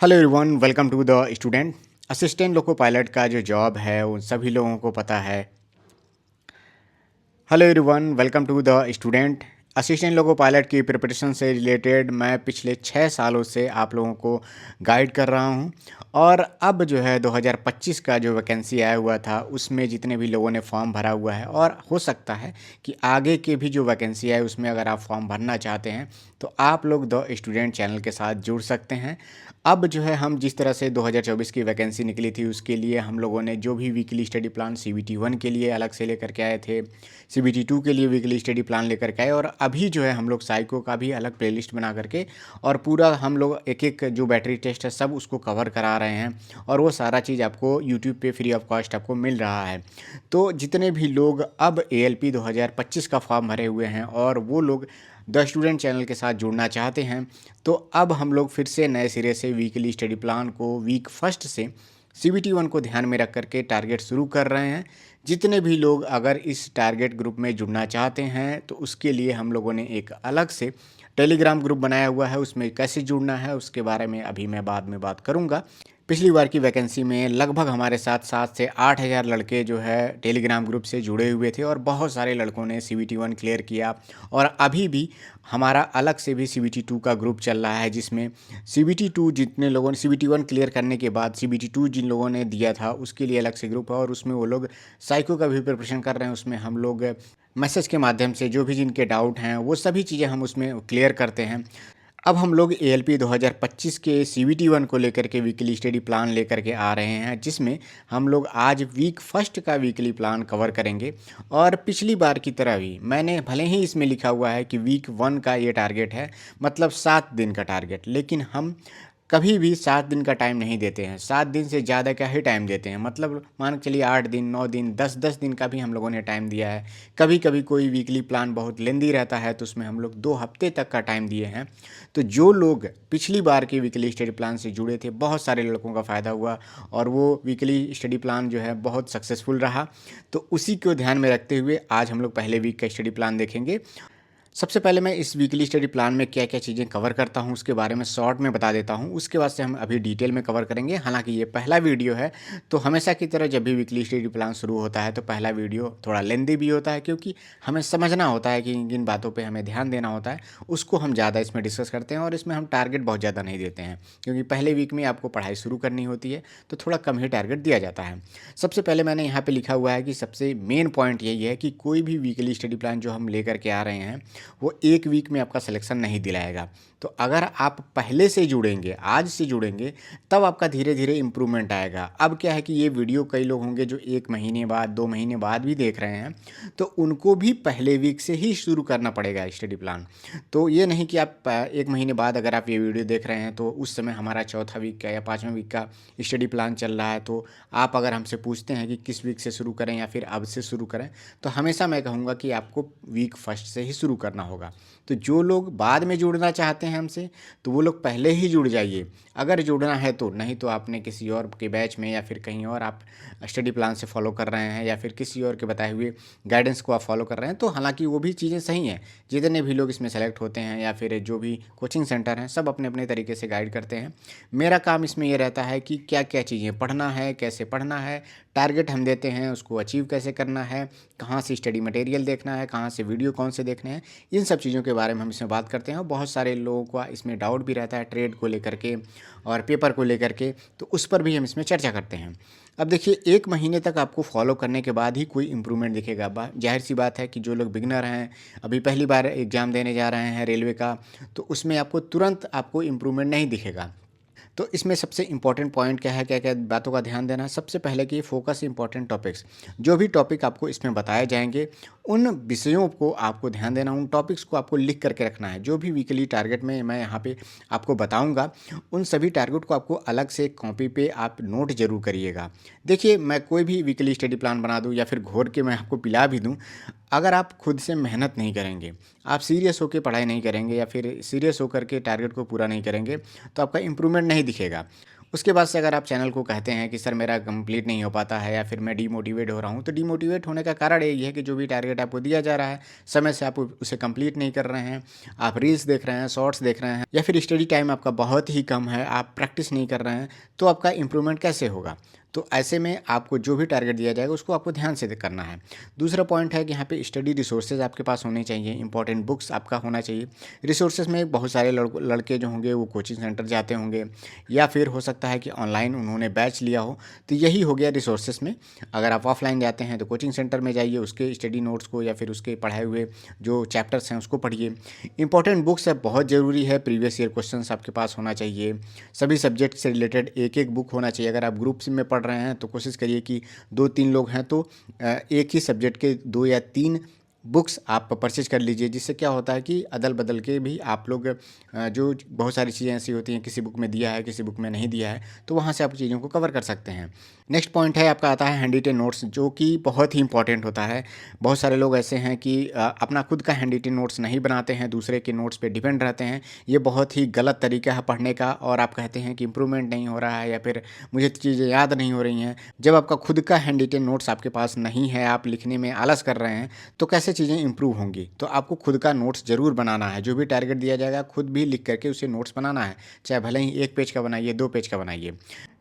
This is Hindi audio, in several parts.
Hello everyone, welcome to the student. Assistant loco pilot का जो जॉब है उन सभी लोगों को पता है। Hello everyone, welcome to the student. Assistant loco pilot की प्रिपरेशन से रिलेटेड मैं पिछले 6 सालों से आप लोगों को गाइड कर रहा हूं। और अब जो है 2025 का जो वैकेंसी आया हुआ था उसमें जितने भी लोगों ने फॉर्म भरा हुआ है, और हो सकता है कि आगे के भी जो वैकेंसी आए उसमें अगर आप फॉर्म भरना चाहते हैं तो आप लोग द स्टूडेंट चैनल के साथ जुड़ सकते हैं। अब जो है हम जिस तरह से 2024 की वैकेंसी निकली थी उसके लिए हम लोगों ने जो भी वीकली स्टडी प्लान CBT 1 के लिए अलग से लेकर के आए थे, CBT 2 के लिए वीकली स्टडी प्लान लेकर के आए, और अभी जो है हम लोग साइको का भी अलग प्लेलिस्ट बना करके और पूरा हम लोग एक एक जो बैटरी टेस्ट है सब उसको कवर करा रहे हैं। और वो सारा चीज़ आपको यूट्यूब पे फ्री ऑफ कॉस्ट आपको मिल रहा है। तो जितने भी लोग अब ALP 2025 का फॉर्म भरे हुए हैं और वो लोग द स्टूडेंट चैनल के साथ जुड़ना चाहते हैं, तो अब हम लोग फिर से नए सिरे से वीकली स्टडी प्लान को वीक फर्स्ट से CBT 1 को ध्यान में रख करके टारगेट शुरू कर रहे हैं। जितने भी लोग अगर इस टारगेट ग्रुप में जुड़ना चाहते हैं तो उसके लिए हम लोगों ने एक अलग से टेलीग्राम ग्रुप बनाया हुआ है। उसमें कैसे जुड़ना है उसके बारे में अभी मैं बाद में बात करूंगा। पिछली बार की वैकेंसी में लगभग हमारे साथ 7 से 8 हज़ार लड़के जो है टेलीग्राम ग्रुप से जुड़े हुए थे, और बहुत सारे लड़कों ने CBT 1 क्लियर किया। और अभी भी हमारा अलग से भी CBT 2 का ग्रुप चल रहा है, जिसमें CBT 2 जितने लोगों ने CBT 1 क्लियर करने के बाद CBT 2 जिन लोगों ने दिया था उसके लिए अलग से ग्रुप है, और उसमें वो लोग साइको का भी प्रिपरेशन कर रहे हैं। उसमें हम लोग मैसेज के माध्यम से जो भी जिनके डाउट हैं वो सभी चीज़ें हम उसमें क्लियर करते हैं। अब हम लोग ALP 2025 के CBT 1 को लेकर के वीकली स्टडी प्लान लेकर के आ रहे हैं, जिसमें हम लोग आज वीक फर्स्ट का वीकली प्लान कवर करेंगे। और पिछली बार की तरह भी मैंने भले ही इसमें लिखा हुआ है कि वीक 1 का ये टारगेट है, मतलब 7 दिन का टारगेट, लेकिन हम कभी भी 7 दिन का टाइम नहीं देते हैं। 7 दिन से ज़्यादा का ही टाइम देते हैं, मतलब मान के चलिए 8 दिन 9 दिन 10 10 दिन का भी हम लोगों ने टाइम दिया है। कभी कभी कोई वीकली प्लान बहुत लेंदी रहता है तो उसमें हम लोग 2 हफ्ते तक का टाइम दिए हैं। तो जो लोग पिछली बार के वीकली स्टडी प्लान से जुड़े थे बहुत सारे लड़कों का फ़ायदा हुआ, और वो वीकली स्टडी प्लान जो है बहुत सक्सेसफुल रहा। तो उसी को ध्यान में रखते हुए आज हम लोग पहले वीक का स्टडी प्लान देखेंगे। सबसे पहले मैं इस वीकली स्टडी प्लान में क्या क्या चीज़ें कवर करता हूँ उसके बारे में शॉर्ट में बता देता हूँ। उसके बाद से हम अभी डिटेल में कवर करेंगे। हालांकि ये पहला वीडियो है, तो हमेशा की तरह जब भी वीकली स्टडी प्लान शुरू होता है तो पहला वीडियो थोड़ा लेंदी भी होता है, क्योंकि हमें समझना होता है कि किन बातों पर हमें ध्यान देना होता है। उसको हम ज़्यादा इसमें डिस्कस करते हैं, और इसमें हम टारगेट बहुत ज़्यादा नहीं देते हैं, क्योंकि पहले वीक में आपको पढ़ाई शुरू करनी होती है तो थोड़ा कम ही टारगेट दिया जाता है। सबसे पहले मैंने यहाँ पर लिखा हुआ है कि सबसे मेन पॉइंट यही है कि कोई भी वीकली स्टडी प्लान जो हम लेकर के आ रहे हैं वो एक वीक में आपका सिलेक्शन नहीं दिलाएगा। तो अगर आप पहले से जुड़ेंगे, आज से जुड़ेंगे, तब आपका धीरे धीरे इम्प्रूवमेंट आएगा। अब क्या है कि ये वीडियो कई लोग होंगे जो 1 महीने बाद 2 महीने बाद भी देख रहे हैं, तो उनको भी पहले वीक से ही शुरू करना पड़ेगा स्टडी प्लान। तो ये नहीं कि आप 1 महीने बाद अगर आप ये वीडियो देख रहे हैं तो उस समय हमारा चौथा वीक का या 5वें वीक का स्टडी प्लान चल रहा है, तो आप अगर हमसे पूछते हैं कि किस वीक से शुरू करें या फिर अब से शुरू करें, तो हमेशा मैं कहूँगा कि आपको वीक फर्स्ट से ही शुरू करना होगा। तो जो लोग बाद में जुड़ना चाहते हैं हमसे, तो वो लोग पहले ही जुड़ जाइए अगर जुड़ना है तो। नहीं तो आपने किसी और के बैच में या फिर कहीं और आप स्टडी प्लान से फॉलो कर रहे हैं या फिर किसी और के बताए हुए गाइडेंस को आप फॉलो कर रहे हैं, तो हालांकि वो भी चीज़ें सही हैं। जितने भी लोग इसमें सेलेक्ट होते हैं या फिर जो भी कोचिंग सेंटर हैं सब अपने अपने तरीके से गाइड करते हैं। मेरा काम इसमें ये रहता है कि क्या क्या चीज़ें पढ़ना है, कैसे पढ़ना है, टारगेट हम देते हैं उसको अचीव कैसे करना है, कहाँ से स्टडी मटेरियल देखना है, कहाँ से वीडियो कौन से देखने हैं, इन सब चीज़ों के बारे में हम इसमें बात करते हैं। और बहुत सारे लोगों का इसमें डाउट भी रहता है ट्रेड को लेकर के और पेपर को लेकर के, तो उस पर भी हम इसमें चर्चा करते हैं। अब देखिए, 1 महीने तक आपको फॉलो करने के बाद ही कोई इम्प्रूवमेंट दिखेगा। जाहिर सी बात है कि जो लोग बिगनर हैं, अभी पहली बार एग्ज़ाम देने जा रहे हैं रेलवे का, तो उसमें आपको तुरंत आपको इम्प्रूवमेंट नहीं दिखेगा। तो इसमें सबसे इंपॉर्टेंट पॉइंट क्या है, क्या क्या बातों का ध्यान देना है। सबसे पहले कि फोकस इंपॉर्टेंट टॉपिक्स, जो भी टॉपिक आपको इसमें बताए जाएंगे उन विषयों को आपको ध्यान देना, उन टॉपिक्स को आपको लिख करके रखना है। जो भी वीकली टारगेट में मैं यहाँ पे आपको बताऊँगा उन सभी टारगेट को आपको अलग से कॉपी पे आप नोट जरूर करिएगा। देखिए, मैं कोई भी वीकली स्टडी प्लान बना दूँ या फिर घोर के मैं आपको पिला भी दूँ, अगर आप खुद से मेहनत नहीं करेंगे, आप सीरियस होकर पढ़ाई नहीं करेंगे या फिर सीरियस होकर के टारगेट को पूरा नहीं करेंगे, तो आपका इम्प्रूवमेंट नहीं दिखेगा। उसके बाद से अगर आप चैनल को कहते हैं कि सर मेरा कंप्लीट नहीं हो पाता है या फिर मैं डीमोटिवेट हो रहा हूँ, तो डीमोटिवेट होने का कारण यही है कि जो भी टारगेट आपको दिया जा रहा है, समय से आप उसे कंप्लीट नहीं कर रहे हैं, आप रील्स देख रहे हैं, शॉर्ट्स देख रहे हैं, या फिर स्टडी टाइम आपका बहुत ही कम है, आप प्रैक्टिस नहीं कर रहे हैं, तो आपका इंप्रूवमेंट कैसे होगा। तो ऐसे में आपको जो भी टारगेट दिया जाएगा उसको आपको ध्यान से करना है। दूसरा पॉइंट है कि यहाँ पे स्टडी रिसोर्सेज आपके पास होने चाहिए, इंपॉर्टेंट बुक्स आपका होना चाहिए। रिसोर्सेज में बहुत सारे लड़के जो होंगे वो कोचिंग सेंटर जाते होंगे, या फिर हो सकता है कि ऑनलाइन उन्होंने बैच लिया हो, तो यही हो गया रिसोर्सेज में। अगर आप ऑफलाइन जाते हैं तो कोचिंग सेंटर में जाइए, उसके स्टडी नोट्स को या फिर उसके पढ़ाए हुए जो चैप्टर्स हैं उसको पढ़िए। इंपॉर्टेंट बुक्स है, बहुत ज़रूरी है, प्रीवियस ईयर क्वेश्चंस आपके पास होना चाहिए। सभी सब्जेक्ट से रिलेटेड एक एक बुक होना चाहिए। अगर आप ग्रुप्स में पढ़ रहे हैं तो कोशिश करिए कि 2-3 लोग हैं तो एक ही सब्जेक्ट के 2 या 3 बुक्स आप परचेज कर लीजिए। जिससे क्या होता है कि अदल बदल के भी आप लोग जो बहुत सारी चीज़ें ऐसी होती हैं, किसी बुक में दिया है किसी बुक में नहीं दिया है, तो वहाँ से आप चीज़ों को कवर कर सकते हैं। नेक्स्ट पॉइंट है आपका आता है हैंड रिटेन नोट्स, जो कि बहुत ही इंपॉर्टेंट होता है। बहुत सारे लोग ऐसे हैं कि अपना खुद का हैंड रिटेन नोट्स नहीं बनाते हैं, दूसरे के नोट्स पे डिपेंड रहते हैं। ये बहुत ही गलत तरीका है पढ़ने का, और आप कहते हैं कि इंप्रूवमेंट नहीं हो रहा है या फिर मुझे चीज़ें याद नहीं हो रही हैं। जब आपका खुद का हैंड रिटेन नोट्स आपके पास नहीं है, आप लिखने में आलस कर रहे हैं, तो कैसे चीज़ें इंप्रूव होंगी। तो आपको खुद का नोट्स ज़रूर बनाना है। जो भी टारगेट दिया जाएगा खुद भी लिख करके उसे नोट्स बनाना है, चाहे भले ही 1 पेज का बनाइए, 2 पेज का बनाइए।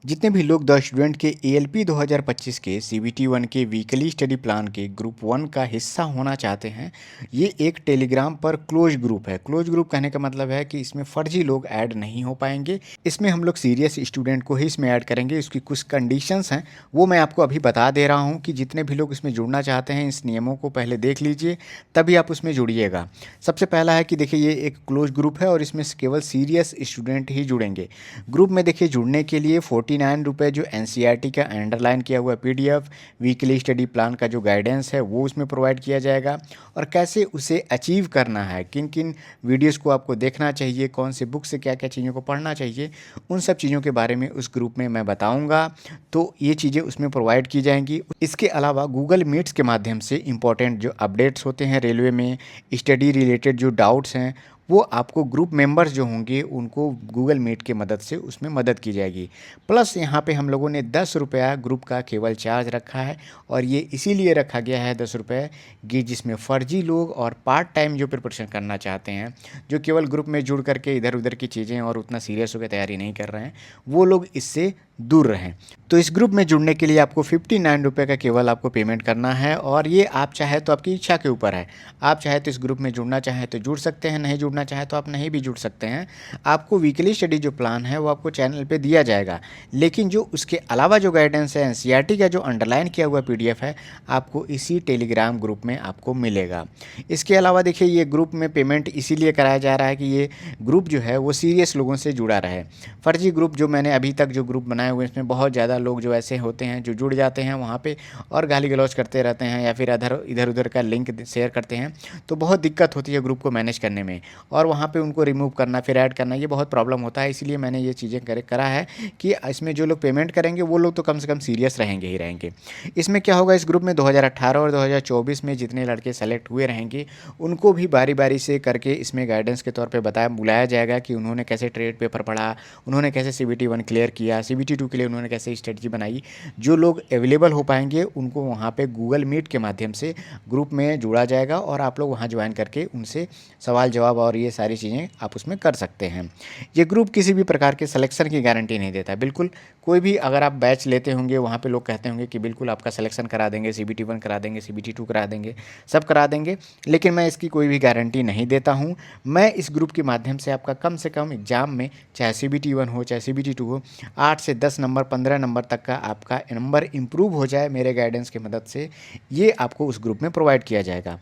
जितने भी लोग द स्टूडेंट के एएलपी 2025 के सीबीटी 1 के वीकली स्टडी प्लान के ग्रुप 1 का हिस्सा होना चाहते हैं, ये एक टेलीग्राम पर क्लोज ग्रुप है। क्लोज ग्रुप कहने का मतलब है कि इसमें फर्जी लोग ऐड नहीं हो पाएंगे। इसमें हम लोग सीरियस स्टूडेंट को ही इसमें ऐड करेंगे। इसकी कुछ कंडीशंस हैं, वो मैं आपको अभी बता दे रहा हूँ कि जितने भी लोग इसमें जुड़ना चाहते हैं, इस नियमों को पहले देख लीजिए, तभी आप उसमें जुड़िएगा। सबसे पहला है कि देखिए ये एक क्लोज ग्रुप है और इसमें केवल सीरियस स्टूडेंट ही जुड़ेंगे। ग्रुप में देखिए जुड़ने के लिए 49 रुपये जो एनसीईआरटी का अंडरलाइन किया हुआ पीडीएफ, वीकली स्टडी प्लान का जो गाइडेंस है वो उसमें प्रोवाइड किया जाएगा, और कैसे उसे अचीव करना है, किन किन वीडियोस को आपको देखना चाहिए, कौन से बुक से क्या क्या चीज़ों को पढ़ना चाहिए, उन सब चीज़ों के बारे में उस ग्रुप में मैं बताऊँगा। तो ये चीज़ें उसमें प्रोवाइड की जाएंगी। इसके अलावा गूगल मीट्स के माध्यम से इंपॉर्टेंट जो अपडेट्स होते हैं रेलवे में, स्टडी रिलेटेड जो डाउट्स हैं, वो आपको ग्रुप मेंबर्स जो होंगे उनको गूगल मीट की मदद से उसमें मदद की जाएगी। प्लस यहाँ पे हम लोगों ने 10 रुपया ग्रुप का केवल चार्ज रखा है, और ये इसीलिए रखा गया है 10 रुपये कि जिसमें फ़र्जी लोग और पार्ट टाइम जो प्रिपरेशन करना चाहते हैं, जो केवल ग्रुप में जुड़ करके इधर उधर की चीज़ें और उतना सीरियस होकर तैयारी नहीं कर रहे हैं, वो लोग इससे दूर रहें। तो इस ग्रुप में जुड़ने के लिए आपको 59 रुपये का केवल आपको पेमेंट करना है, और ये आप चाहे तो आपकी इच्छा के ऊपर है। आप चाहे तो इस ग्रुप में जुड़ना चाहे तो जुड़ सकते हैं, नहीं जुड़ना चाहे तो आप नहीं भी जुड़ सकते हैं। आपको वीकली स्टडी जो प्लान है वो आपको चैनल पे दिया जाएगा, लेकिन जो उसके अलावा जो गाइडेंस है, एनसीईआरटी का जो अंडरलाइन किया हुआ पीडीएफ है, आपको इसी टेलीग्राम ग्रुप में आपको मिलेगा। इसके अलावा देखिए ये ग्रुप में पेमेंट इसीलिए कराया जा रहा है कि ये ग्रुप जो है वो सीरियस लोगों से जुड़ा रहे। फर्जी ग्रुप जो मैंने अभी तक जो ग्रुप बनाए हुए, इसमें बहुत ज़्यादा लोग जो ऐसे होते हैं जो जुड़ जाते हैं वहाँ पे और गाली गलौज करते रहते हैं, या फिर इधर उधर का लिंक शेयर करते हैं, तो बहुत दिक्कत होती है ग्रुप को मैनेज करने में, और वहाँ पे उनको रिमूव करना फिर ऐड करना, ये बहुत प्रॉब्लम होता है। इसीलिए मैंने ये चीज़ें करा है कि इसमें जो लोग पेमेंट करेंगे वो लोग तो कम से कम सीरियस रहेंगे ही रहेंगे। इसमें क्या होगा, इस ग्रुप में 2018 और 2024 में जितने लड़के सेलेक्ट हुए रहेंगे उनको भी बारी बारी से करके इसमें गाइडेंस के तौर पर बुलाया जाएगा कि उन्होंने कैसे ट्रेड पेपर पढ़ा, उन्होंने कैसे CBT 1 क्लियर किया, CBT 2 के लिए उन्होंने कैसे स्ट्रेटजी बनाई। जो लोग अवेलेबल हो पाएंगे उनको वहाँ पे गूगल मीट के माध्यम से ग्रुप में जोड़ा जाएगा, और आप लोग वहाँ ज्वाइन करके उनसे सवाल जवाब और ये सारी चीज़ें आप उसमें कर सकते हैं। ये ग्रुप किसी भी प्रकार के सिलेक्शन की गारंटी नहीं देता। बिल्कुल कोई भी अगर आप बैच लेते होंगे वहाँ पे लोग कहते होंगे कि बिल्कुल आपका सिलेक्शन करा देंगे, CBT 1 करा देंगे, CBT 2 करा देंगे, सब करा देंगे, लेकिन मैं इसकी कोई भी गारंटी नहीं देता हूँ। मैं इस ग्रुप के माध्यम से आपका कम से कम एग्ज़ाम में, चाहे CBT 1 हो चाहे CBT 2 हो, 8 से 10 नंबर 15 नंबर तक का आपका नंबर इंप्रूव हो जाए मेरे गाइडेंस की मदद से, ये आपको उस ग्रुप में प्रोवाइड किया जाएगा।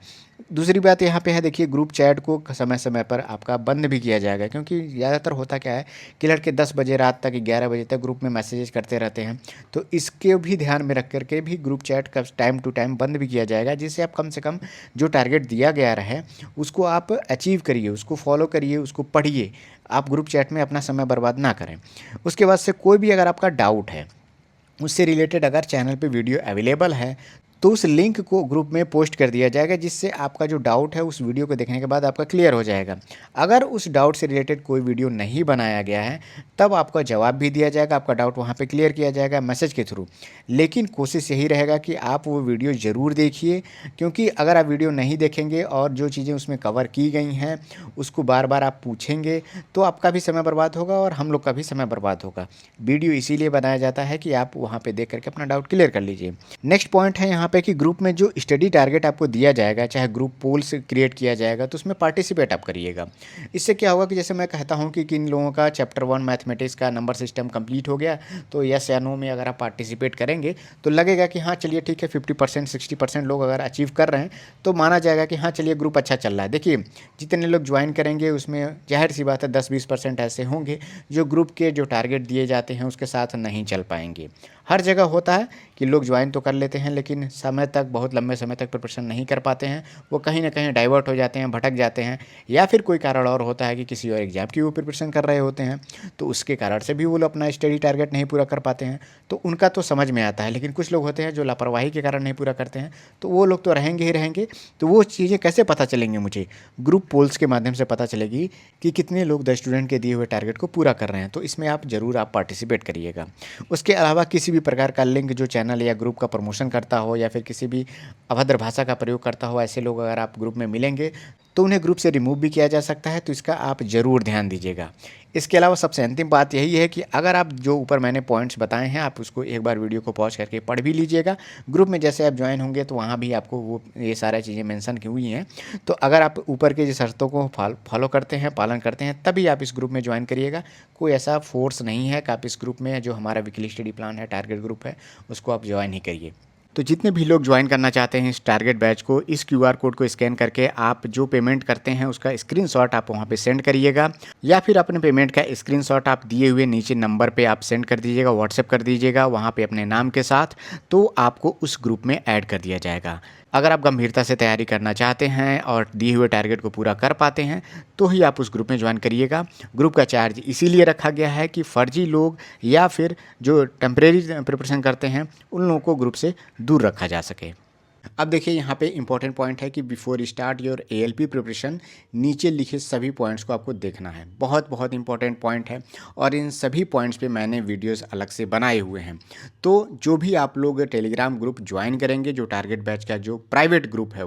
दूसरी बात यहाँ पे है, देखिए ग्रुप चैट को समय समय पर आपका बंद भी किया जाएगा, क्योंकि ज़्यादातर होता क्या है कि लड़के 10 बजे रात तक 11 बजे तक ग्रुप में मैसेजेस करते रहते हैं। तो इसके भी ध्यान में रख करके भी ग्रुप चैट का टाइम टू टाइम बंद भी किया जाएगा, जिससे आप कम से कम जो टारगेट दिया गया रहे उसको आप अचीव करिए, उसको फॉलो करिए, उसको पढ़िए। आप ग्रुप चैट में अपना समय बर्बाद ना करें। उसके बाद से कोई भी अगर आपका डाउट है, उससे रिलेटेड अगर चैनल पे वीडियो अवेलेबल है तो उस लिंक को ग्रुप में पोस्ट कर दिया जाएगा, जिससे आपका जो डाउट है उस वीडियो को देखने के बाद आपका क्लियर हो जाएगा। अगर उस डाउट से रिलेटेड कोई वीडियो नहीं बनाया गया है तब आपका जवाब भी दिया जाएगा, आपका डाउट वहाँ पे क्लियर किया जाएगा मैसेज के थ्रू। लेकिन कोशिश यही रहेगा कि आप वो वीडियो ज़रूर देखिए, क्योंकि अगर आप वीडियो नहीं देखेंगे और जो चीज़ें उसमें कवर की गई हैं उसको बार बार आप पूछेंगे तो आपका भी समय बर्बाद होगा और हम लोग का भी समय बर्बाद होगा। वीडियो इसीलिए बनाया जाता है कि आप वहाँ पे देख करके अपना डाउट क्लियर कर लीजिए। नेक्स्ट पॉइंट है यहाँ पे कि ग्रुप में जो स्टडी टारगेट आपको दिया जाएगा, चाहे ग्रुप पोल्स क्रिएट किया जाएगा, तो उसमें पार्टिसिपेट आप करिएगा। इससे क्या होगा कि जैसे मैं कहता हूँ कि किन लोगों का चैप्टर 1 मैथमेटिक्स का नंबर सिस्टम कंप्लीट हो गया, तो यस या नो में अगर आप पार्टिसिपेट करेंगे तो लगेगा कि हाँ चलिए ठीक है, 50% 60% लोग अगर अचीव कर रहे हैं तो माना जाएगा कि हाँ चलिए ग्रुप अच्छा चल रहा है। देखिए जितने लोग ज्वाइन करेंगे उसमें जाहिर सी बात है 10-20% ऐसे होंगे जो ग्रुप के जो टारगेट दिए जाते हैं उसके साथ नहीं चल पाएंगे। हर जगह होता है कि लोग ज्वाइन तो कर लेते हैं लेकिन समय तक, बहुत लंबे समय तक प्रिपरेशन नहीं कर पाते हैं, वो कहीं ना कहीं डाइवर्ट हो जाते हैं, भटक जाते हैं, या फिर कोई कारण और होता है कि किसी और एग्जाम की वो प्रिपरेशन कर रहे होते हैं, तो उसके कारण से भी वो लोग अपना स्टडी टारगेट नहीं पूरा कर पाते हैं। तो उनका तो समझ में आता है, लेकिन कुछ लोग होते हैं जो लापरवाही के कारण नहीं पूरा करते हैं, तो वो लोग तो रहेंगे ही रहेंगे। तो वो चीज़ें कैसे पता चलेंगी मुझे? ग्रुप पोल्स के माध्यम से पता चलेगी कि कितने लोग 10 स्टूडेंट के दिए हुए टारगेट को पूरा कर रहे हैं। तो इसमें आप ज़रूर आप पार्टिसिपेट करिएगा। उसके अलावा किसी भी प्रकार का लिंक जो चैनल या ग्रुप का प्रमोशन करता हो या फिर किसी भी अभद्र भाषा का प्रयोग करता हो, ऐसे लोग अगर आप ग्रुप में मिलेंगे तो उन्हें ग्रुप से रिमूव भी किया जा सकता है, तो इसका आप ज़रूर ध्यान दीजिएगा। इसके अलावा सबसे अंतिम बात यही है कि अगर आप जो ऊपर मैंने पॉइंट्स बताए हैं आप उसको एक बार वीडियो को पॉज करके पढ़ भी लीजिएगा। ग्रुप में जैसे आप ज्वाइन होंगे तो वहाँ भी आपको वो ये सारी चीज़ें मेंशन की हुई हैं। तो अगर आप ऊपर के जो शर्तों को फॉलो करते हैं, पालन करते हैं, तभी आप इस ग्रुप में ज्वाइन करिएगा। कोई ऐसा फोर्स नहीं है कि आप इस ग्रुप में, जो हमारा वीकली स्टडी प्लान है, टारगेट ग्रुप है, उसको आप ज्वाइन ही करिए। तो जितने भी लोग ज्वाइन करना चाहते हैं इस टारगेट बैच को, इस क्यूआर कोड को स्कैन करके आप जो पेमेंट करते हैं उसका स्क्रीनशॉट आप वहाँ पे सेंड करिएगा, या फिर अपने पेमेंट का स्क्रीनशॉट आप दिए हुए नीचे नंबर पे आप सेंड कर दीजिएगा, व्हाट्सएप कर दीजिएगा वहाँ पे अपने नाम के साथ, तो आपको उस ग्रुप में ऐड कर दिया जाएगा। अगर आप गंभीरता से तैयारी करना चाहते हैं और दिए हुए टारगेट को पूरा कर पाते हैं तो ही आप उस ग्रुप में ज्वाइन करिएगा। ग्रुप का चार्ज इसीलिए रखा गया है कि फर्जी लोग या फिर जो टेम्परेरी प्रिपरेशन करते हैं उन लोगों को ग्रुप से दूर रखा जा सके। अब देखिए यहाँ पे इंपॉर्टेंट पॉइंट है कि before start your ALP preparation, नीचे लिखे सभी पॉइंट्स को आपको देखना है। बहुत बहुत इंपॉर्टेंट पॉइंट है और इन सभी पॉइंट्स पे मैंने वीडियोस अलग से बनाए हुए हैं। तो जो भी आप लोग टेलीग्राम ग्रुप ज्वाइन करेंगे, जो टारगेट बैच का जो प्राइवेट ग्रुप है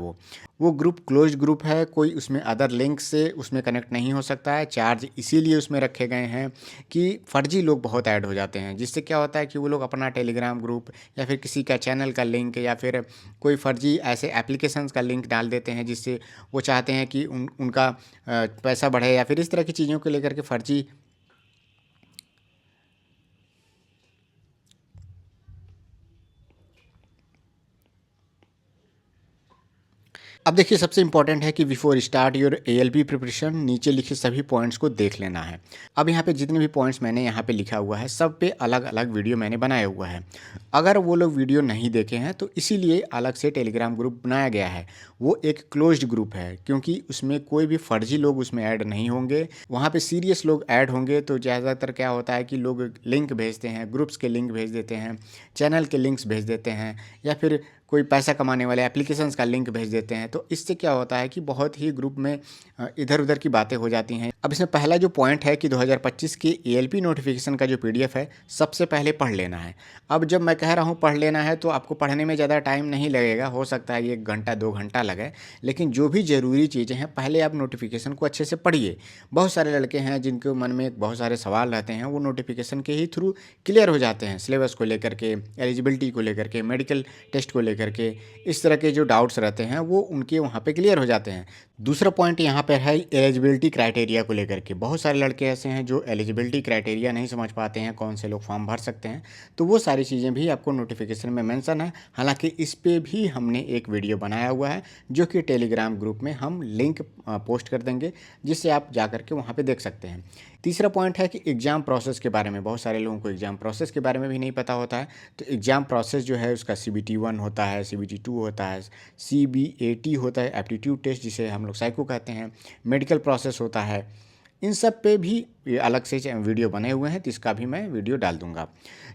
वो ग्रुप क्लोज्ड ग्रुप है, कोई उसमें अदर लिंक से उसमें कनेक्ट नहीं हो सकता है। चार्ज इसीलिए उसमें रखे गए हैं कि फर्जी लोग बहुत ऐड हो जाते हैं, जिससे क्या होता है कि वो लोग अपना टेलीग्राम ग्रुप या फिर किसी का चैनल का लिंक या फिर कोई फर्जी ऐसे एप्लीकेशंस का लिंक डाल देते हैं, जिससे वो चाहते हैं कि उनका पैसा बढ़े या फिर इस तरह की चीज़ों को लेकर के फर्जी। अब देखिए सबसे इंपॉर्टेंट है कि before start your ALP preparation, नीचे लिखे सभी पॉइंट्स को देख लेना है। अब यहाँ पे जितने भी पॉइंट्स मैंने यहाँ पे लिखा हुआ है सब पे अलग अलग वीडियो मैंने बनाया हुआ है। अगर वो लोग वीडियो नहीं देखे हैं तो इसीलिए अलग से टेलीग्राम ग्रुप बनाया गया है। वो एक क्लोज्ड ग्रुप है क्योंकि उसमें कोई भी फर्जी लोग उसमें ऐड नहीं होंगे, वहाँ पे सीरियस लोग ऐड होंगे। तो ज़्यादातर क्या होता है कि लोग लिंक भेजते हैं, ग्रुप्स के लिंक भेज देते हैं, चैनल के लिंक्स भेज देते हैं, या फिर कोई पैसा कमाने वाले एप्लीकेशंस का लिंक भेज देते हैं। तो इससे क्या होता है कि बहुत ही ग्रुप में इधर उधर की बातें हो जाती हैं। अब इसमें पहला जो पॉइंट है कि 2025 की एएलपी नोटिफिकेशन का जो पीडीएफ है सबसे पहले पढ़ लेना है। अब जब मैं कह रहा हूँ पढ़ लेना है तो आपको पढ़ने में ज़्यादा टाइम नहीं लगेगा, हो सकता है 1 घंटा 2 घंटा लगे, लेकिन जो भी ज़रूरी चीज़ें हैं पहले आप नोटिफिकेशन को अच्छे से पढ़िए। बहुत सारे लड़के हैं जिनके मन में बहुत सारे सवाल रहते हैं, वो नोटिफिकेशन के ही थ्रू क्लियर हो जाते हैं, सिलेबस को लेकर के, एलिजिबिलिटी को लेकर के, मेडिकल टेस्ट को लेकर के, इस तरह के जो डाउट्स रहते हैं वो उनके वहाँ पे क्लियर हो जाते हैं। दूसरा पॉइंट यहाँ पर है एलिजिबिलिटी क्राइटेरिया को लेकर के। बहुत सारे लड़के ऐसे हैं जो एलिजिबिलिटी क्राइटेरिया नहीं समझ पाते हैं, कौन से लोग फॉर्म भर सकते हैं, तो वो सारी चीज़ें भी आपको नोटिफिकेशन में मेंशन है। हालांकि इस पे भी हमने एक वीडियो बनाया हुआ है जो कि टेलीग्राम ग्रुप में हम लिंक पोस्ट कर देंगे, जिससे आप जा करके वहाँ पे देख सकते हैं। तीसरा पॉइंट है कि एग्ज़ाम प्रोसेस के बारे में, बहुत सारे लोगों को एग्ज़ाम प्रोसेस के बारे में भी नहीं पता होता है। तो एग्ज़ाम प्रोसेस जो है उसका CBT 1 होता है, CBT 2 होता है, CBAT होता है, एप्टीट्यूड टेस्ट जिसे हम लोग साइको कहते हैं, मेडिकल प्रोसेस होता है। इन सब पे भी अलग से वीडियो बने हुए हैं, तो इसका भी मैं वीडियो डाल दूंगा।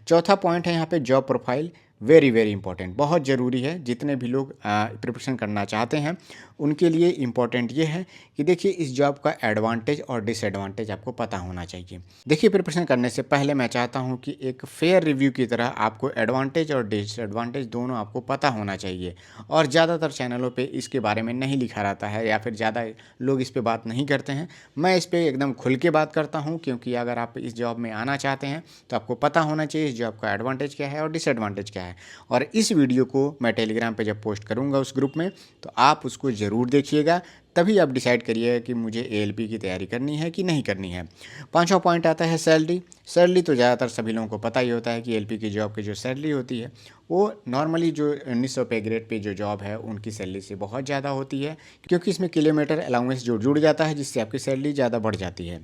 चौथा पॉइंट है यहाँ पे job profile. Very very important, बहुत ज़रूरी है। जितने भी लोग प्रिपरेशन करना चाहते हैं उनके लिए इम्पॉर्टेंट ये है कि देखिए इस जॉब का एडवांटेज और डिसएडवांटेज आपको पता होना चाहिए। देखिए प्रिपरेशन करने से पहले मैं चाहता हूँ कि एक फेयर रिव्यू की तरह आपको एडवांटेज और डिसएडवांटेज दोनों आपको पता होना चाहिए। और ज़्यादातर चैनलों पे इसके बारे में नहीं लिखा रहता है या फिर ज़्यादा लोग इस पे बात नहीं करते हैं। मैं इस पे एकदम खुल के बात करता हूँ, क्योंकि अगर आप इस जॉब में आना चाहते हैं तो आपको पता होना चाहिए इस जॉब का एडवांटेज क्या है और डिसएडवांटेज क्या है। और इस वीडियो को मैं टेलीग्राम पे जब पोस्ट करूँगा उस ग्रुप में, तो आप उसको ज़रूर देखिएगा। तभी आप डिसाइड करिएगा कि मुझे एएलपी की तैयारी करनी है कि नहीं करनी है। पांचवा पॉइंट आता है सैलरी। सैलरी तो ज़्यादातर सभी लोगों को पता ही होता है कि एएलपी की जॉब की जो सैलरी होती है वो नॉर्मली जो 1900 पे ग्रेड पे जो जॉब है उनकी सैलरी से बहुत ज़्यादा होती है, क्योंकि इसमें किलोमीटर अलाउंस जो जुड़ जाता है जिससे आपकी सैलरी ज़्यादा बढ़ जाती है।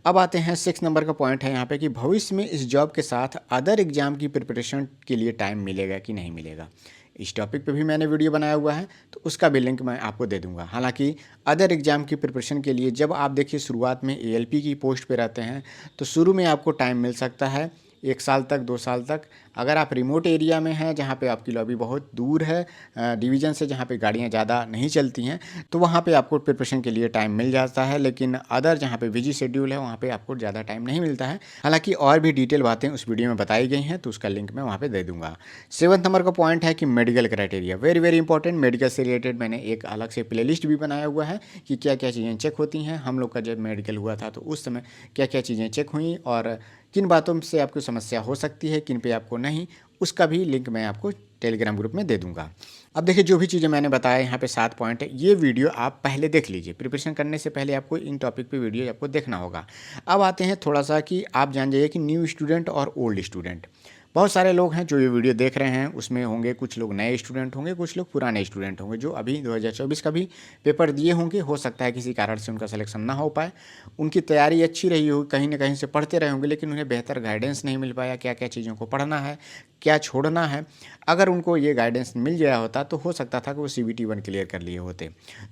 अब आते हैं 6 नंबर का पॉइंट है यहाँ पे कि भविष्य में इस जॉब के साथ अदर एग्जाम की प्रिपरेशन के लिए टाइम मिलेगा कि नहीं मिलेगा। इस टॉपिक पे भी मैंने वीडियो बनाया हुआ है, तो उसका भी लिंक मैं आपको दे दूंगा। हालांकि अदर एग्जाम की प्रिपरेशन के लिए जब आप देखिए शुरुआत में एएलपी की पोस्ट पे रहते हैं तो शुरू में आपको टाइम मिल सकता है 1 साल तक, 2 साल तक। अगर आप रिमोट एरिया में हैं जहाँ पे आपकी लॉबी बहुत दूर है डिवीज़न से, जहाँ पे गाड़ियाँ ज़्यादा नहीं चलती हैं, तो वहाँ पे आपको प्रिपरेशन के लिए टाइम मिल जाता है। लेकिन अदर जहाँ पे बिजी शेड्यूल है वहाँ पे आपको ज़्यादा टाइम नहीं मिलता है। हालांकि और भी डिटेल बातें उस वीडियो में बताई गई हैं, तो उसका लिंक मैं वहाँ पर दे दूँगा। 7 नंबर का पॉइंट है कि medical criteria, very very important. Medical से रिलेटेड मैंने एक अलग से प्लेलिस्ट भी बनाया हुआ है कि क्या क्या चीज़ें चेक होती हैं। हम लोग का जब मेडिकल हुआ था तो उस समय क्या क्या चीज़ें चेक हुई और किन बातों से आपको समस्या हो सकती है, किन पे आपको नहीं, उसका भी लिंक मैं आपको टेलीग्राम ग्रुप में दे दूंगा। अब देखिए जो भी चीज़ें मैंने बताया यहाँ पे 7 पॉइंट है, ये वीडियो आप पहले देख लीजिए। प्रिपरेशन करने से पहले आपको इन टॉपिक पे वीडियो आपको देखना होगा। अब आते हैं थोड़ा सा कि आप जान जाइए कि न्यू स्टूडेंट और ओल्ड स्टूडेंट। बहुत सारे लोग हैं जो ये वीडियो देख रहे हैं, उसमें होंगे कुछ लोग नए स्टूडेंट होंगे, कुछ लोग पुराने स्टूडेंट होंगे जो अभी 2024 का भी पेपर दिए होंगे। हो सकता है किसी कारण से उनका सिलेक्शन ना हो पाए, उनकी तैयारी अच्छी रही होगी, कहीं ना कहीं से पढ़ते रहे होंगे, लेकिन उन्हें बेहतर गाइडेंस नहीं मिल पाया क्या क्या चीज़ों को पढ़ना है, क्या छोड़ना है। अगर उनको ये गाइडेंस मिल गया होता तो हो सकता था कि वो CBT 1 क्लियर कर लिए होते।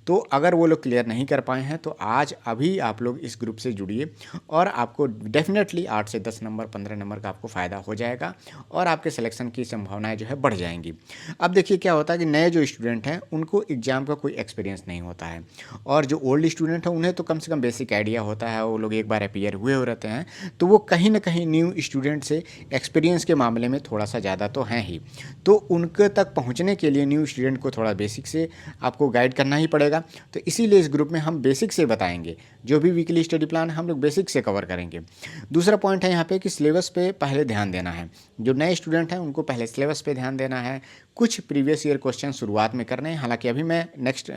तो अगर वो लोग क्लियर नहीं कर पाए हैं तो आज अभी आप लोग इस ग्रुप से जुड़िए और आपको डेफिनेटली 8 से 10 नंबर, 15 नंबर का आपको फ़ायदा हो जाएगा और आपके सिलेक्शन की संभावनाएं जो है बढ़ जाएंगी। अब देखिए क्या होता है कि नए जो स्टूडेंट हैं उनको एग्ज़ाम का कोई एक्सपीरियंस नहीं होता है, और जो ओल्ड स्टूडेंट हैं उन्हें तो कम से कम बेसिक आइडिया होता है, वो लोग एक बार अपीयर हुए हो रहते हैं, तो वो कहीं ना कहीं न्यू स्टूडेंट से एक्सपीरियंस के मामले में थोड़ा सा ज़्यादा तो हैं ही। तो उनके तक पहुँचने के लिए न्यू स्टूडेंट को थोड़ा बेसिक से आपको गाइड करना ही पड़ेगा। तो इसीलिए इस ग्रुप में हम बेसिक से बताएंगे, जो भी वीकली स्टडी प्लान हम लोग बेसिक से कवर करेंगे। दूसरा पॉइंट है यहाँ पे कि सिलेबस पे पहले ध्यान देना है। जो नए स्टूडेंट हैं उनको पहले सिलेबस पे ध्यान देना है। कुछ प्रीवियस ईयर क्वेश्चन शुरुआत में करने हैं, हालांकि अभी मैं नेक्स्ट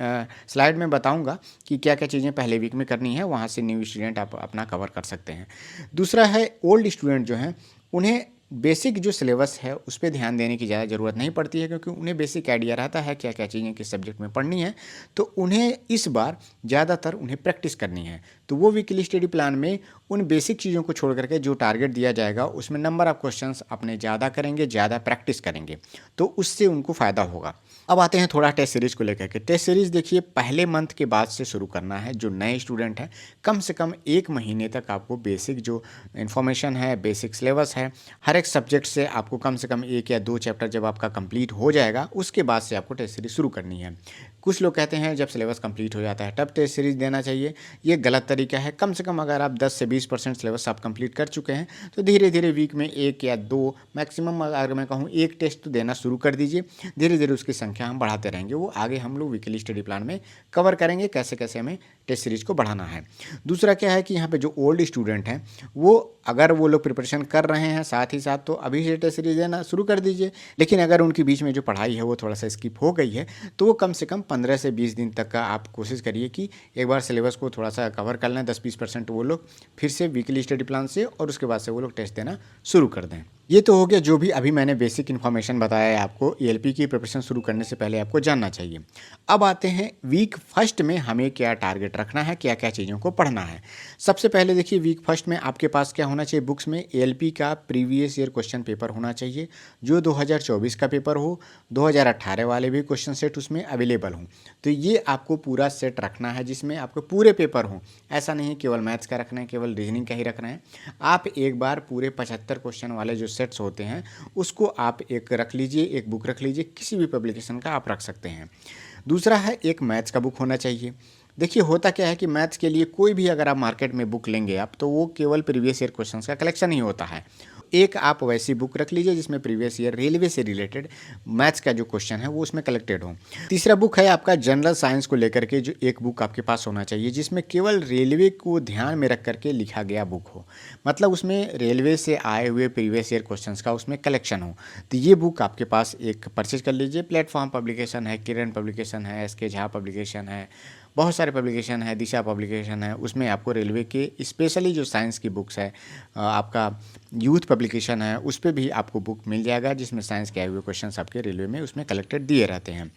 स्लाइड में बताऊंगा कि क्या क्या चीज़ें पहले वीक में करनी है, वहाँ से न्यू स्टूडेंट आप अपना कवर कर सकते हैं। दूसरा है ओल्ड स्टूडेंट जो हैं उन्हें बेसिक जो सिलेबस है उस पर ध्यान देने की ज़्यादा ज़रूरत नहीं पड़ती है, क्योंकि उन्हें बेसिक आइडिया रहता है क्या क्या चीज़ें किस सब्जेक्ट में पढ़नी है। तो उन्हें इस बार ज़्यादातर उन्हें प्रैक्टिस करनी है। तो वो वीकली स्टडी प्लान में उन बेसिक चीज़ों को छोड़ करके जो टारगेट दिया जाएगा उसमें नंबर ऑफ क्वेश्चंस अपने ज़्यादा करेंगे, ज़्यादा प्रैक्टिस करेंगे, तो उससे उनको फ़ायदा होगा। अब आते हैं थोड़ा टेस्ट सीरीज़ को लेकर के। टेस्ट सीरीज़ देखिए पहले मंथ के बाद से शुरू करना है। जो नए स्टूडेंट हैं कम से कम 1 महीने तक आपको बेसिक जो इन्फॉर्मेशन है, बेसिक सिलेबस है, हर एक सब्जेक्ट से आपको कम से कम 1 या 2 चैप्टर जब आपका कंप्लीट हो जाएगा उसके बाद से आपको टेस्ट सीरीज शुरू करनी है। कुछ लोग कहते हैं जब सिलेबस कंप्लीट हो जाता है तब टेस्ट सीरीज देना चाहिए, ये गलत तरीका है। कम से कम अगर आप 10 से 20% सिलेबस आप कंप्लीट कर चुके हैं तो धीरे धीरे वीक में 1 या 2, मैक्सिमम अगर मैं कहूँ 1 टेस्ट तो देना शुरू कर दीजिए। धीरे धीरे उसकी संख्या हम बढ़ाते रहेंगे, वो आगे हम लोग वीकली स्टडी प्लान में कवर करेंगे कैसे कैसे हमें टेस्ट सीरीज को बढ़ाना है। दूसरा क्या है कि यहाँ पे जो ओल्ड स्टूडेंट हैं वो अगर वो लोग प्रिपरेशन कर रहे हैं साथ ही साथ तो अभी से टेस्ट सीरीज देना शुरू कर दीजिए। लेकिन अगर उनके बीच में जो पढ़ाई है वो थोड़ा सा स्किप हो गई है तो वो कम से कम 15 से 20 दिन तक का आप कोशिश करिए कि एक बार सिलेबस को थोड़ा सा कवर कर लें। 10-20% वो लोग फिर से वीकली स्टडी प्लान से, और उसके बाद से वो लोग टेस्ट देना शुरू कर दें। ये तो हो गया जो भी अभी मैंने बेसिक इन्फॉर्मेशन बताया है आपको एएलपी की प्रिपरेशन शुरू करने से पहले आपको जानना चाहिए। अब आते हैं वीक फर्स्ट में हमें क्या टारगेट रखना है, क्या क्या चीज़ों को पढ़ना है। सबसे पहले देखिए वीक फर्स्ट में आपके पास क्या होना चाहिए, बुक्स में एएलपी का प्रीवियस ईयर क्वेश्चन पेपर होना चाहिए जो 2024 का पेपर हो, 2018 वाले भी क्वेश्चन सेट उसमें अवेलेबल हों। तो ये आपको पूरा सेट रखना है जिसमें आपको पूरे पेपर हों। ऐसा नहीं केवल मैथ्स का रखना है, केवल रीजनिंग का ही रखना है। आप एक बार पूरे 75 क्वेश्चन वाले जो सेट्स होते हैं उसको आप एक रख लीजिए, एक बुक रख लीजिए, किसी भी पब्लिकेशन का आप रख सकते हैं। दूसरा है एक मैथ्स का बुक होना चाहिए। देखिए होता क्या है कि मैथ्स के लिए कोई भी अगर आप मार्केट में बुक लेंगे आप, तो वो केवल प्रीवियस ईयर क्वेश्चंस का कलेक्शन ही होता है। एक आप वैसी बुक रख लीजिए जिसमें प्रीवियस ईयर रेलवे से रिलेटेड मैथ्स का जो क्वेश्चन है वो उसमें कलेक्टेड हो। तीसरा बुक है आपका जनरल साइंस को लेकर के, जो एक बुक आपके पास होना चाहिए जिसमें केवल रेलवे को ध्यान में रख करके लिखा गया बुक हो, मतलब उसमें रेलवे से आए हुए प्रीवियस ईयर क्वेश्चंस का उसमें कलेक्शन हो। तो ये बुक आपके पास एक परचेज कर लीजिए। प्लेटफॉर्म पब्लिकेशन है, किरण पब्लिकेशन है, एस के झा पब्लिकेशन है, बहुत सारे पब्लिकेशन है, दिशा पब्लिकेशन है, उसमें आपको रेलवे के स्पेशली जो साइंस की बुक्स है, आपका यूथ पब्लिकेशन है, उस पर भी आपको बुक मिल जाएगा जिसमें साइंस के आए हुए क्वेश्चंस आपके रेलवे में उसमें कलेक्टेड दिए रहते हैं।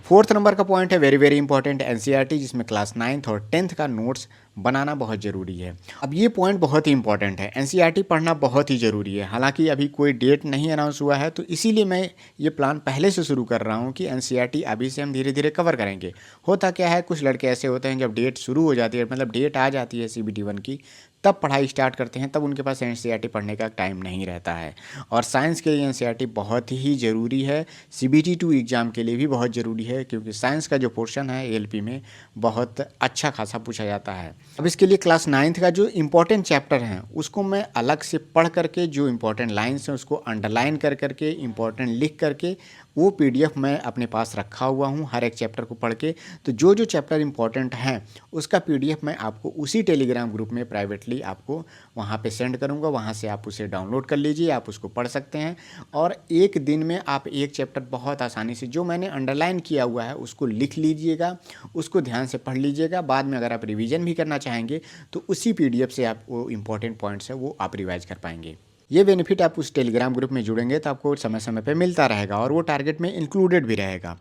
फोर्थ नंबर का पॉइंट है वेरी वेरी इंपॉर्टेंट एनसीईआरटी, जिसमें क्लास 9th और 10th का नोट्स बनाना बहुत ज़रूरी है। अब ये पॉइंट बहुत ही इंपॉर्टेंट है, एनसीईआरटी पढ़ना बहुत ही ज़रूरी है। हालांकि अभी कोई डेट नहीं अनाउंस हुआ है, तो इसीलिए मैं ये प्लान पहले से शुरू कर रहा हूँ कि एनसीईआरटी अभी से हम धीरे धीरे कवर करेंगे। होता क्या है, कुछ लड़के ऐसे होते हैं जब डेट शुरू हो जाती है, मतलब डेट आ जाती है सीबीटी 1 की, तब पढ़ाई स्टार्ट करते हैं, तब उनके पास एनसीईआरटी पढ़ने का टाइम नहीं रहता है। और साइंस के लिए एनसीईआरटी बहुत ही ज़रूरी है, सीबीटी 2 एग्ज़ाम के लिए भी बहुत ज़रूरी है, क्योंकि साइंस का जो पोर्शन है एएलपी में बहुत अच्छा खासा पूछा जाता है। अब इसके लिए क्लास 9th का जो इंपॉर्टेंट चैप्टर हैं उसको मैं अलग से पढ़ करके, जो इंपॉर्टेंट लाइन्स हैं उसको अंडरलाइन कर करके, इंपॉर्टेंट लिख करके, वो पीडीएफ मैं अपने पास रखा हुआ हूँ हर एक चैप्टर को पढ़ के। तो जो जो चैप्टर इंपॉर्टेंट हैं उसका पीडीएफ मैं आपको उसी टेलीग्राम ग्रुप में प्राइवेटली आपको वहाँ पे सेंड करूँगा, वहाँ से आप उसे डाउनलोड कर लीजिए, आप उसको पढ़ सकते हैं। और एक दिन में आप एक चैप्टर बहुत आसानी से, जो मैंने अंडरलाइन किया हुआ है उसको लिख लीजिएगा, उसको ध्यान से पढ़ लीजिएगा। बाद में अगर आप रिवीजन भी करना चाहेंगे तो उसी पीडीएफ से आप वो इंपॉर्टेंट पॉइंट्स है वो आप रिवाइज कर पाएंगे। ये बेनिफिट आप उस टेलीग्राम ग्रुप में जुड़ेंगे तो आपको समय समय पे मिलता रहेगा और वो टारगेट में इंक्लूडेड भी रहेगा।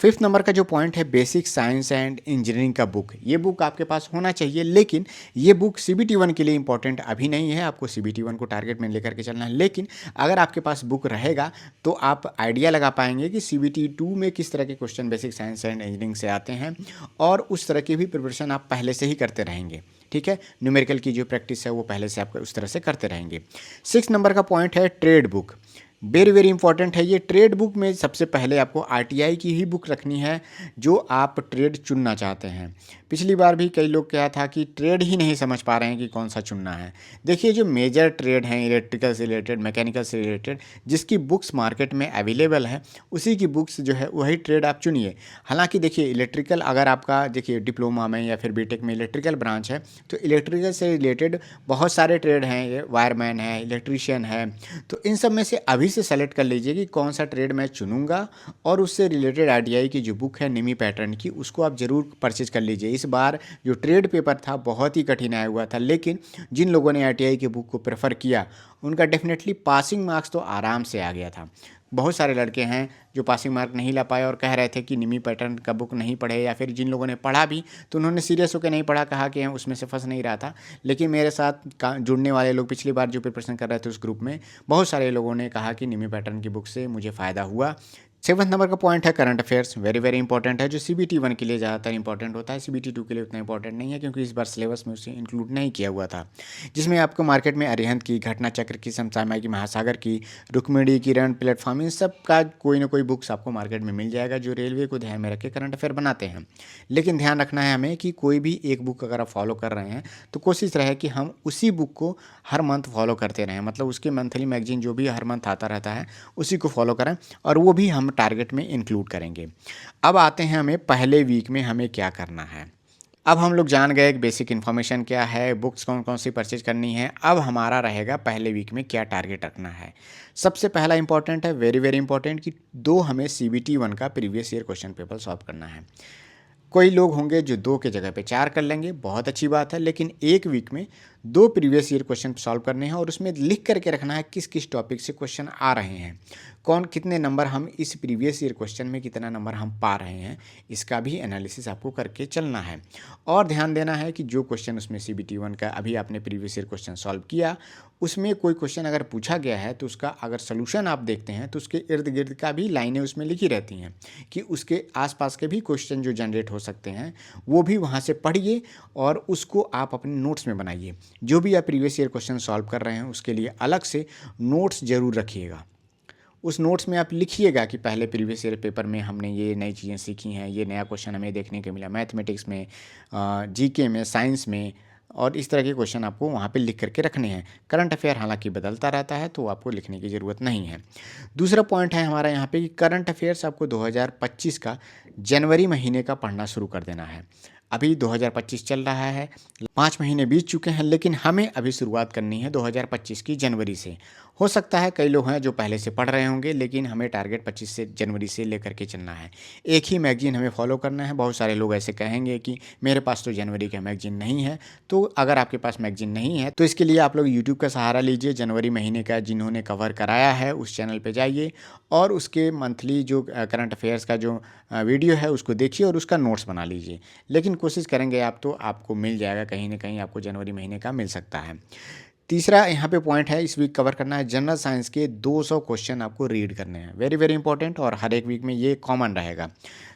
5th नंबर का जो पॉइंट है बेसिक साइंस एंड इंजीनियरिंग का बुक, ये बुक आपके पास होना चाहिए। लेकिन ये बुक सीबीटी 1 के लिए इंपॉर्टेंट अभी नहीं है, आपको सीबीटी 1 को टारगेट में लेकर के चलना है। लेकिन अगर आपके पास बुक रहेगा तो आप आइडिया लगा पाएंगे कि सीबीटी 2 में किस तरह के question basic science and engineering से आते हैं, और उस तरह की भी प्रिपरेशन आप पहले से ही करते रहेंगे। ठीक है, न्यूमेरिकल की जो प्रैक्टिस है वो पहले से आप उस तरह से करते रहेंगे। 6 नंबर का पॉइंट है trade book, very very important है ये। ट्रेड बुक में सबसे पहले आपको आरटीआई की ही बुक रखनी है जो आप ट्रेड चुनना चाहते हैं। पिछली बार भी कई लोग क्या था कि ट्रेड ही नहीं समझ पा रहे हैं कि कौन सा चुनना है। देखिए जो मेजर ट्रेड हैं इलेक्ट्रिकल से रिलेटेड, मैकेनिकल से रिलेटेड, जिसकी बुक्स मार्केट में अवेलेबल है उसी की बुक्स जो है वही ट्रेड आप चुनिए। हालांकि देखिए इलेक्ट्रिकल अगर आपका देखिए डिप्लोमा में या फिर बीटेक में इलेक्ट्रिकल ब्रांच है तो इलेक्ट्रिकल से रिलेटेड बहुत सारे ट्रेड हैं, वायरमैन है, इलेक्ट्रीशियन है, तो इन सब में से अभी से सेलेक्ट कर लीजिए कि कौन सा ट्रेड मैं चुनूंगा, और उससे रिलेटेड आरटीआई की जो बुक है निमी पैटर्न की उसको आप ज़रूर परचेज कर लीजिए। इस बार जो ट्रेड पेपर था बहुत ही कठिन आया हुआ था, लेकिन जिन लोगों ने आरटीआई की बुक को प्रेफर किया उनका डेफिनेटली पासिंग मार्क्स तो आराम से आ गया था। बहुत सारे लड़के हैं जो पासिंग मार्क नहीं ला पाए और कह रहे थे कि निमी पैटर्न का बुक नहीं पढ़े, या फिर जिन लोगों ने पढ़ा भी तो उन्होंने सीरियस होकर नहीं पढ़ा, कहा कि उसमें से फंस नहीं रहा था। लेकिन मेरे साथ जुड़ने वाले लोग पिछली बार जो प्रिपरेशन कर रहे थे उस ग्रुप में बहुत सारे लोगों ने कहा कि निमी पैटर्न की बुक से मुझे फ़ायदा हुआ। 7th नंबर का पॉइंट है current affairs, very very important है, जो सीबीटी 1 के लिए ज़्यादातर इंपॉर्टेंट होता है, सीबीटी 2 के लिए उतना इंपॉर्टेंट नहीं है क्योंकि इस बार सिलेबस में उसे इंक्लूड नहीं किया हुआ था। जिसमें आपको मार्केट में अरिहंत की, घटना चक्र की, समसामयिक महासागर की, रुक्मिणी, किरण, प्लेटफॉर्म, इन सब का कोई ना कोई बुक्स आपको मार्केट में मिल जाएगा जो रेलवे को ध्यान में रख के करंट अफेयर बनाते हैं। लेकिन ध्यान रखना है हमें कि कोई भी एक बुक अगर आप फॉलो कर रहे हैं तो कोशिश रहे कि हम उसी बुक को हर मंथ फॉलो करते रहें, मतलब उसके मंथली मैगजीन जो भी हर मंथ आता रहता है उसी को फॉलो करें, और वो भी हम टारगेट में इंक्लूड करेंगे। अब आते हैं हमें पहले वीक में हमें क्या करना है। अब हम लोग जान गए कि बेसिक इन्फॉर्मेशन क्या है, बुक्स कौन कौन सी परचेज करनी है। अब हमारा रहेगा पहले वीक में क्या टारगेट रखना है। सबसे पहला इंपॉर्टेंट है, वेरी वेरी इंपॉर्टेंट, कि हमें सीबीटी 1 का previous year question paper solve करना है। कोई लोग होंगे जो 2 के जगह पे 4 कर लेंगे, बहुत अच्छी बात है, लेकिन एक वीक में 2 प्रीवियस ईयर क्वेश्चन सॉल्व करने हैं और उसमें लिख करके रखना है किस किस टॉपिक से क्वेश्चन आ रहे हैं, कौन कितने नंबर हम इस प्रीवियस ईयर क्वेश्चन में कितना नंबर हम पा रहे हैं, इसका भी एनालिसिस आपको करके चलना है। और ध्यान देना है कि जो क्वेश्चन उसमें सीबीटी 1 का अभी आपने प्रीवियस ईयर क्वेश्चन सॉल्व किया, उसमें कोई क्वेश्चन अगर पूछा गया है तो उसका अगर सोल्यूशन आप देखते हैं तो उसके इर्द गिर्द का भी लाइनें उसमें लिखी रहती हैं कि उसके आसपास के भी क्वेश्चन जो जनरेट हो सकते हैं वो भी वहाँ से पढ़िए और उसको आप अपने नोट्स में बनाइए। जो भी आप प्रीवियस ईयर क्वेश्चन सॉल्व कर रहे हैं उसके लिए अलग से नोट्स ज़रूर रखिएगा। उस नोट्स में आप लिखिएगा कि पहले प्रीवियस ईयर पेपर में हमने ये नई चीज़ें सीखी हैं, ये नया क्वेश्चन हमें देखने को मिला मैथमेटिक्स में, जीके में, साइंस में, और इस तरह के क्वेश्चन आपको वहाँ पे लिख करके रखने हैं। करंट अफेयर हालांकि बदलता रहता है तो आपको लिखने की ज़रूरत नहीं है। दूसरा पॉइंट है हमारा यहाँ पे कि करंट अफेयर्स आपको 2025 का जनवरी महीने का पढ़ना शुरू कर देना है। अभी 2025 चल रहा है, 5 महीने बीत चुके हैं, लेकिन हमें अभी शुरुआत करनी है 2025 की जनवरी से। हो सकता है कई लोग हैं जो पहले से पढ़ रहे होंगे, लेकिन हमें टारगेट 25 से जनवरी से लेकर के चलना है। एक ही मैगजीन हमें फॉलो करना है। बहुत सारे लोग ऐसे कहेंगे कि मेरे पास तो जनवरी का मैगजीन नहीं है। तो अगर आपके पास मैगजीन नहीं है तो इसके लिए आप लोग यूट्यूब का सहारा लीजिए। जनवरी महीने का जिन्होंने कवर कराया है उस चैनल पर जाइए और उसके मंथली जो करंट अफेयर्स का जो वीडियो है उसको देखिए और उसका नोट्स बना लीजिए। लेकिन कोशिश करेंगे आप तो आपको मिल जाएगा, कहीं ना कहीं आपको जनवरी महीने का मिल सकता है। तीसरा यहाँ पे पॉइंट है इस वीक कवर करना है, जनरल साइंस के 200 क्वेश्चन आपको रीड करने हैं। वेरी वेरी इंपॉर्टेंट, और हर एक वीक में ये कॉमन रहेगा।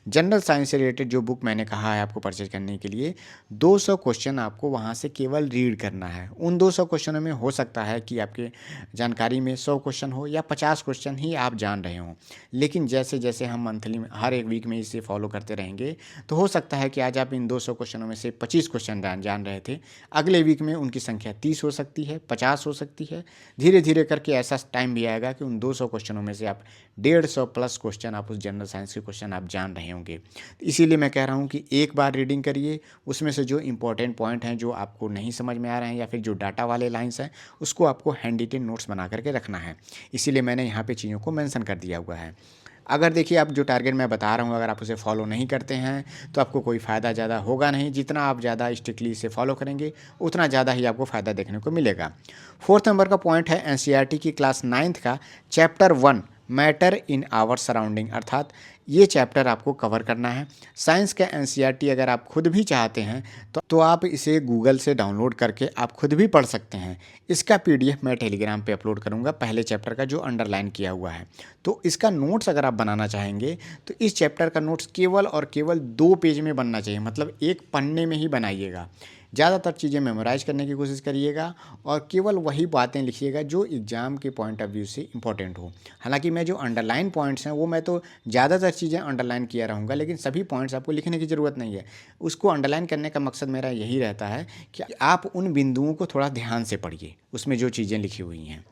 जनरल साइंस से रिलेटेड जो बुक मैंने कहा है आपको परचेज करने के लिए, 200 क्वेश्चन आपको वहाँ से केवल रीड करना है। उन 200 क्वेश्चनों में हो सकता है कि आपके जानकारी में 100 क्वेश्चन हो या 50 क्वेश्चन ही आप जान रहे हों, लेकिन जैसे जैसे हम मंथली में हर एक वीक में इसे फॉलो करते रहेंगे तो हो सकता है कि आज आप इन 200 क्वेश्चनों में से 25 क्वेश्चन जान रहे थे, अगले वीक में उनकी संख्या 30 हो सकती है, 50 हो सकती है। धीरे धीरे करके ऐसा टाइम भी आएगा कि उन 200 क्वेश्चनों में से आप 150 प्लस क्वेश्चन आप उस जनरल साइंस के क्वेश्चन आप जान रहे होंगे। इसीलिए मैं कह रहा हूँ कि एक बार रीडिंग करिए, उसमें से जो इंपॉर्टेंट पॉइंट हैं जो आपको नहीं समझ में आ रहे हैं या फिर जो डाटा वाले लाइंस हैं उसको आपको हैंड रिटन नोट्स बना करके रखना है। इसीलिए मैंने यहाँ पे चीज़ों को मेंशन कर दिया हुआ है। अगर देखिए आप जो टारगेट मैं बता रहा हूँ अगर आप उसे फॉलो नहीं करते हैं तो आपको कोई फ़ायदा ज़्यादा होगा नहीं। जितना आप ज़्यादा स्ट्रिक्टली इसे फॉलो करेंगे उतना ज़्यादा ही आपको फ़ायदा देखने को मिलेगा। 4th नंबर का पॉइंट है एनसीईआरटी की क्लास 9th का chapter 1 matter in our surrounding, अर्थात ये चैप्टर आपको कवर करना है। साइंस का एनसीईआरटी अगर आप खुद भी चाहते हैं तो आप इसे गूगल से डाउनलोड करके आप खुद भी पढ़ सकते हैं। इसका पीडीएफ मैं टेलीग्राम पे अपलोड करूँगा, पहले चैप्टर का जो अंडरलाइन किया हुआ है। तो इसका नोट्स अगर आप बनाना चाहेंगे तो इस चैप्टर का नोट्स केवल और केवल 2 पेज में बनना चाहिए, मतलब एक पन्ने में ही बनाइएगा। ज़्यादातर चीज़ें मेमोराइज करने की कोशिश करिएगा और केवल वही बातें लिखिएगा जो एग्ज़ाम के पॉइंट ऑफ व्यू से इंपॉर्टेंट हो। हालांकि मैं जो अंडरलाइन पॉइंट्स हैं वो मैं तो ज़्यादातर चीज़ें अंडरलाइन किया रहूँगा, लेकिन सभी पॉइंट्स आपको लिखने की ज़रूरत नहीं है। उसको अंडरलाइन करने का मकसद मेरा यही रहता है कि आप उन बिंदुओं को थोड़ा ध्यान से पढ़िए, उसमें जो चीज़ें लिखी हुई हैं।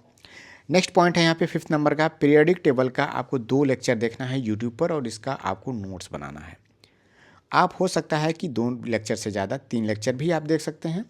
नेक्स्ट पॉइंट है यहाँ पे 5th नंबर का, पीरियडिक टेबल का आपको 2 लेक्चर देखना है यूट्यूब पर और इसका आपको नोट्स बनाना है। आप हो सकता है कि 2 लेक्चर से ज़्यादा 3 लेक्चर भी आप देख सकते हैं।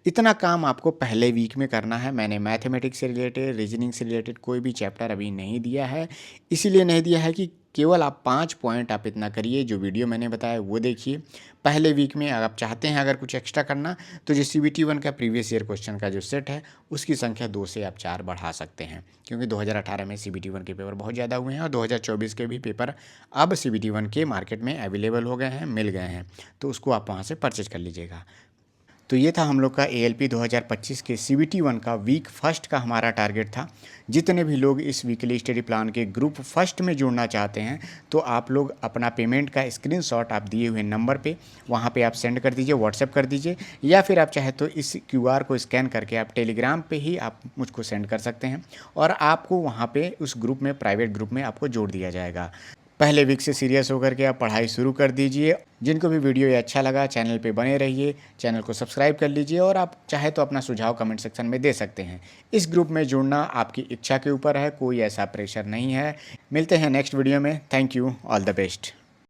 इतना काम आपको पहले वीक में करना है। मैंने मैथमेटिक्स से रिलेटेड, रीजनिंग से रिलेटेड कोई भी चैप्टर अभी नहीं दिया है। इसीलिए नहीं दिया है कि केवल आप 5 पॉइंट आप इतना करिए, जो वीडियो मैंने बताया वो देखिए। पहले वीक में अगर आप चाहते हैं अगर कुछ एक्स्ट्रा करना तो जो CBT 1 का प्रीवियस ईयर क्वेश्चन का जो सेट है उसकी संख्या 2 से आप 4 बढ़ा सकते हैं, क्योंकि 2018 में CBT 1 के पेपर बहुत ज़्यादा हुए हैं और 2024 के भी पेपर अब CBT 1 के मार्केट में अवेलेबल हो गए हैं, मिल गए हैं, तो उसको आप वहाँ से परचेज कर लीजिएगा। तो ये था हम लोग का ALP 2025 के CBT 1 का वीक फर्स्ट का हमारा टारगेट था। जितने भी लोग इस वीकली स्टडी प्लान के ग्रुप फर्स्ट में जुड़ना चाहते हैं तो आप लोग अपना पेमेंट का स्क्रीनशॉट आप दिए हुए नंबर पे वहाँ पे आप सेंड कर दीजिए, व्हाट्सएप कर दीजिए, या फिर आप चाहे तो इस QR को स्कैन करके आप टेलीग्राम पे ही आप मुझको सेंड कर सकते हैं और आपको वहाँ पे उस ग्रुप में, प्राइवेट ग्रुप में आपको जोड़ दिया जाएगा। पहले वीक से सीरियस होकर के आप पढ़ाई शुरू कर दीजिए। जिनको भी वीडियो ये अच्छा लगा चैनल पे बने रहिए, चैनल को सब्सक्राइब कर लीजिए और आप चाहे तो अपना सुझाव कमेंट सेक्शन में दे सकते हैं। इस ग्रुप में जुड़ना आपकी इच्छा के ऊपर है, कोई ऐसा प्रेशर नहीं है। मिलते हैं नेक्स्ट वीडियो में। Thank you, all the best.